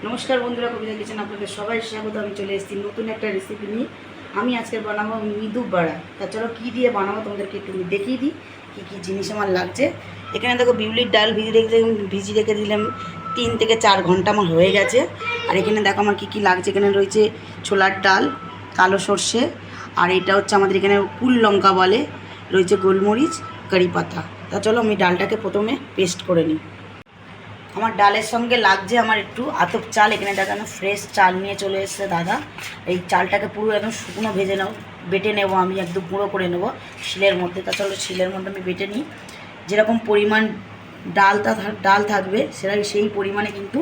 নমস্কার বন্ধুরা, কবিতা কিচেন আপনাদের সবাই স্বাগত। আমি চলে এসেছি নতুন একটা রেসিপি নিয়ে। আমি আজকে বানাবো মৃদু বড়া। তা চলো কী দিয়ে বানাবো তোমাদেরকে একটু দেখিয়ে দিই কী কী জিনিস আমার লাগছে। এখানে দেখো বিউলির ডাল ভিজিয়ে রেখে দিলাম 3 থেকে 4 ঘন্টা আমার হয়ে গেছে। আর এখানে দেখো আমার কী কী লাগছে। এখানে রয়েছে ছোলার ডাল, কালো সর্ষে, আর এটা হচ্ছে আমাদের এখানে কুল লঙ্কা বলে, রয়েছে গোলমরিচ, কারি পাতা। তা চলো আমি ডালটাকে প্রথমে পেস্ট করে নিই। আমার ডালের সঙ্গে লাগছে আমার একটু আতপ চাল। এখানে দেখানো ফ্রেশ চাল নিয়ে চলে এসেছে দাদা। এই চালটাকে পুরো একদম শুকনো বেটে নেবো, আমি একদম গুঁড়ো করে নেবো শিলের মধ্যে। তা চলো শিলের মধ্যে আমি বেটে নিই। যেরকম পরিমাণ ডাল থাকবে সেই পরিমাণে কিন্তু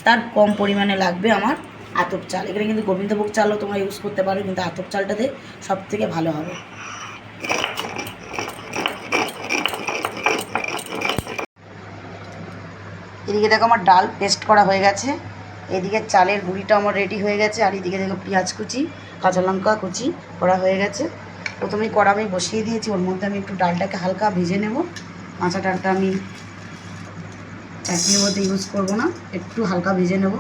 তার কম পরিমাণে লাগবে আমার আতপ চাল। এখানে কিন্তু গোবিন্দভোগ চালও তোমরা ইউজ করতে পারো, কিন্তু আতপ চালটাতে সবথেকে ভালো হবে। এদিকে দেখো আমার ডাল পেস্ট করা হয়ে গেছে, এদিকে চালের গুঁড়িটা আমার রেডি হয়ে গেছে, আর এদিকে দেখো পেঁয়াজ কুচি, কাঁচা লঙ্কা কুচি করা হয়ে গেছে। প্রথমেই কড়া আমি বসিয়ে দিয়েছি, ওর মধ্যে আমি একটু ডালটাকে হালকা ভেজে নেব। কাঁচা ডালটা আমি চাটনির মধ্যে ইউজ করব না, একটু হালকা ভেজে নেব।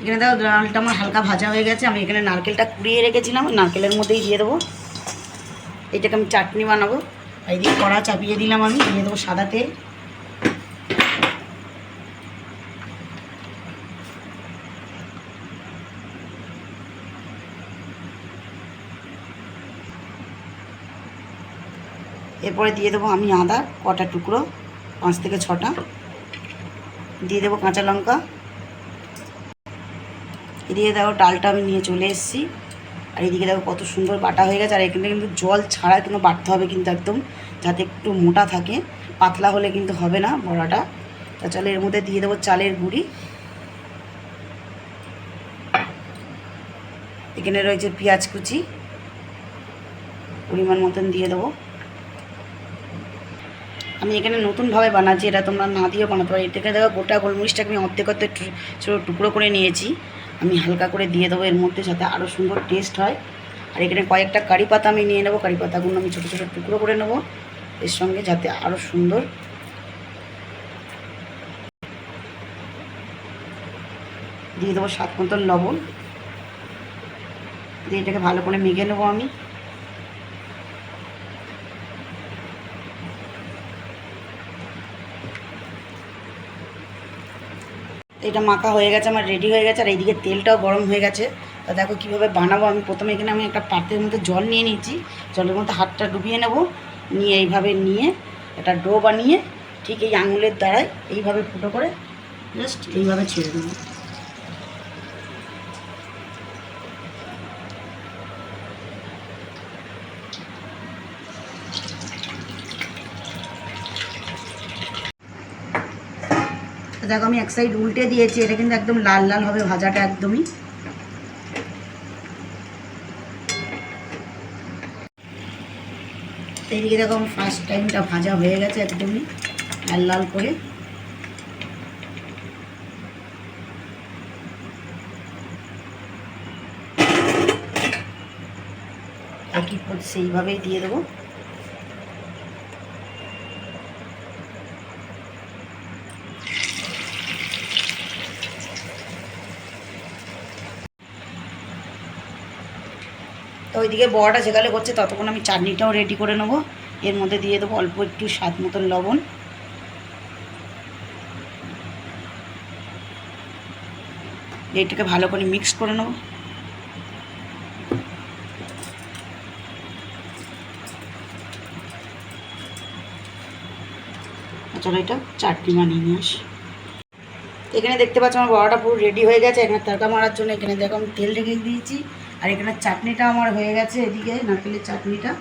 এখানে দেখো ডালটা আমার হালকা ভাজা হয়ে গেছে। আমি এখানে নারকেলটা কুড়িয়ে রেখেছিলাম, নারকেলের মধ্যেই দিয়ে দেবো। এটাকে আমি চাটনি বানাবো। এইদিকে কড়া চাপিয়ে দিলাম, আমি দিয়ে দেবো সাদা তেল। এরপরে দিয়ে দেবো আমি আদা কটা টুকরো, 5 থেকে 6টা। দিয়ে দেবো কাঁচা লঙ্কা। এদিকে দেখো ডালটা আমি নিয়ে চলে এসেছি, আর এদিকে দেখো কত সুন্দর বাটা হয়ে গেছে। আর এখানে কিন্তু জল ছাড়া কিন্তু বাটতে হবে, কিন্তু একদম যাতে একটু মোটা থাকে, পাতলা হলে কিন্তু হবে না বড়াটা। তা চলো এর মধ্যে দিয়ে দেবো চালের গুঁড়ি। এখানে রয়েছে পেঁয়াজ কুচি, পরিমাণ মতন দিয়ে দেবো। আমি এখানে নতুনভাবে বানাচ্ছি, এটা তোমরা না দিয়েও বানাতে পারো। এটাকে দেখো গোটা গোলমরিচটাকে আমি অর্ধেক ছোটো টুকরো করে নিয়েছি, আমি হালকা করে দিয়ে দেবো এর মধ্যে, যাতে আরও সুন্দর টেস্ট হয়। আর এখানে কয়েকটা কারি পাতা আমি নিয়ে নেবো, কারি পাতাগুলো আমি ছোটো ছোটো টুকরো করে নেবো এর সঙ্গে, যাতে আরও সুন্দর। দিয়ে দেবো স্বাদ মতন লবণ, দিয়ে এটাকে ভালো করে মেখে নেবো আমি। এটা মাখা হয়ে গেছে, আমার রেডি হয়ে গেছে। আর এইদিকে তেলটাও গরম হয়ে গেছে। তা দেখো কীভাবে বানাবো। আমি প্রথমে এখানে আমি একটা পাত্রের মধ্যে জল নিয়ে নিয়েছি, জলের মধ্যে হাতটা ডুবিয়ে নেব, নিয়ে এইভাবে নিয়ে একটা ডো বানিয়ে ঠিক এই আঙুলের দ্বারাই এইভাবে ফুটো করে জাস্ট এইভাবে ছেড়ে দেবো। দেখো আমি এক সাইড উল্টে দিয়েছি, এটা কিন্তু একদম লাল লাল হবে ভাজাটা একদমই। এইদিকে দেখো আমার ফার্স্ট টাইমটা ভাজা হয়ে গেছে একদমই লাল লাল করে। একই সেইভাবেই দিয়ে দেবো। তো ওইদিকে বড়াটা যেখানে করছে ততক্ষণ আমি চাটনিটাও রেডি করে নেবো। এর মধ্যে দিয়ে দেবো অল্প একটু স্বাদ মতন লবণ। এইটাকে ভালো করে মিক্স করে নেবো। চলো এটা চাটনি বানিয়ে নিয়ে আসি। এখানে দেখতে পাচ্ছ আমার বড়াটা পুরো রেডি হয়ে গেছে। এখানে তড়কা মারার জন্য এখানে দেখো আমি তেল রেখে দিয়েছি, আর এখানে চাটনিটা আমার হয়ে গেছে এদিকে নারকেলের চাটনিটা।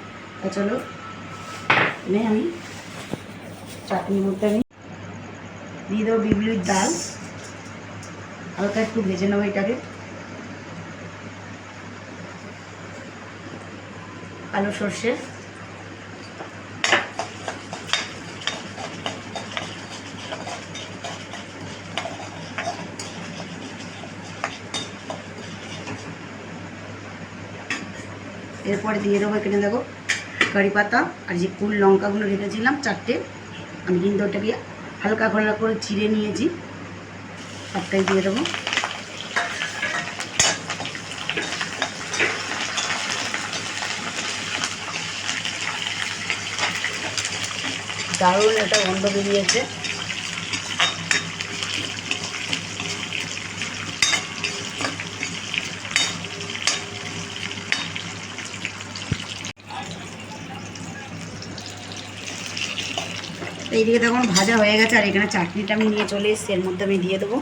তা চলো আমি চাটনির মধ্যে আমি দিয়ে দেবো বিউলির ডাল, হালকা একটু ভেজে নেবো এটাকে। কালো সর্ষে, এরপরে দিয়ে দেবো এখানে দেখো কারি পাতা আর যে ফুল লঙ্কাগুলো রেখেছিলাম 4টে, আমি কিন্তু ওটাকে হালকা হালকা করে চিড়ে নিয়েছি, সবটাই দিয়ে দেবো। দারুণ একটা গন্ধ বেরিয়েছে। এইদিকে তখন ভাজা হয়ে গেছে আর এখানে চাটনিটা আমি নিয়ে চলে এসেছি, এর মধ্যে আমি দিয়ে দেবো।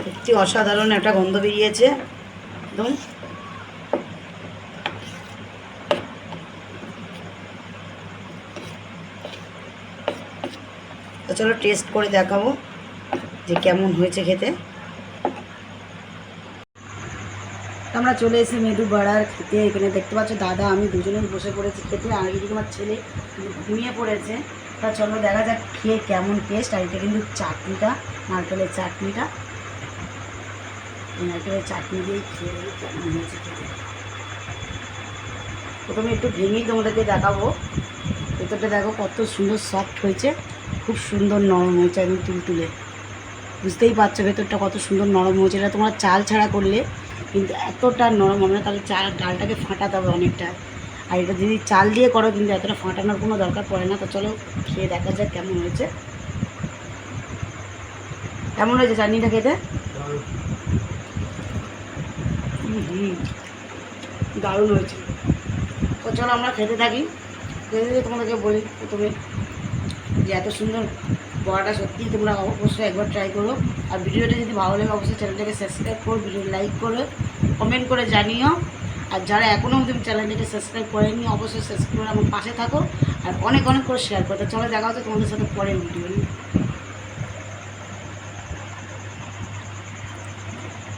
সত্যি অসাধারণ একটা গন্ধ বেরিয়েছে একদম। তো চলো টেস্ট করে দেখাবো যে কেমন হয়েছে খেতে। আমরা চলে এসেছি মেদু বড়ার খেতে। এখানে দেখতে পাচ্ছ দাদা আমি দুজনেই বসে পড়েছি খেতে, আর এদিকে আমার ছেলে ঘুমিয়ে পড়েছে। তা চলো দেখা যাক খেয়ে কেমন টেস্ট। আর এটা কিন্তু চাটনিটা, নারকেলের চাটনিটা, নারকেলের চাটনি দিয়েই খেয়ে কেমন হয়েছে খেতে। প্রথমে একটু ভেঙেই তোমাদেরকে দেখাবো। ভেতরটা দেখো কত সুন্দর সফট হয়েছে, খুব সুন্দর নরম হয়েছে, একদম তুলতুলে। বুঝতেই পারছো ভেতরটা কত সুন্দর নরম হয়েছে। এটা তোমরা চাল ছাড়া করলে কিন্তু এতটা নরম হবে না, তাহলে ডালটাকে ফাটাতে হবে অনেকটা। আর এটা যদি চাল দিয়ে করো কিন্তু এতটা ফাটানোর কোনো দরকার পড়ে না। তো চলো খেয়ে দেখা যাক কেমন হয়েছে। কেমন হয়েছে চাটনিটা খেতে? দারুণ হয়েছে। তো চলো আমরা খেতে থাকি। খেতে তোমাদেরকে বলি প্রথমে যে এত সুন্দর বড়াটা সত্যিই তোমরা অবশ্যই একবার ট্রাই করো। আর ভিডিওটা যদি ভালো লাগে অবশ্যই চ্যানেলটাকে সাবস্ক্রাইব করো, ভিডিও লাইক করো, কমেন্ট করে জানিও। আর যারা এখনও তুমি চ্যানেলটাকে সাবস্ক্রাইব করেনি অবশ্যই সাবস্ক্রাইব করে আমার পাশে থাকো, আর অনেক অনেক করে শেয়ার করো। চলো দেখা হচ্ছে তোমাদের সাথে পরের ভিডিও।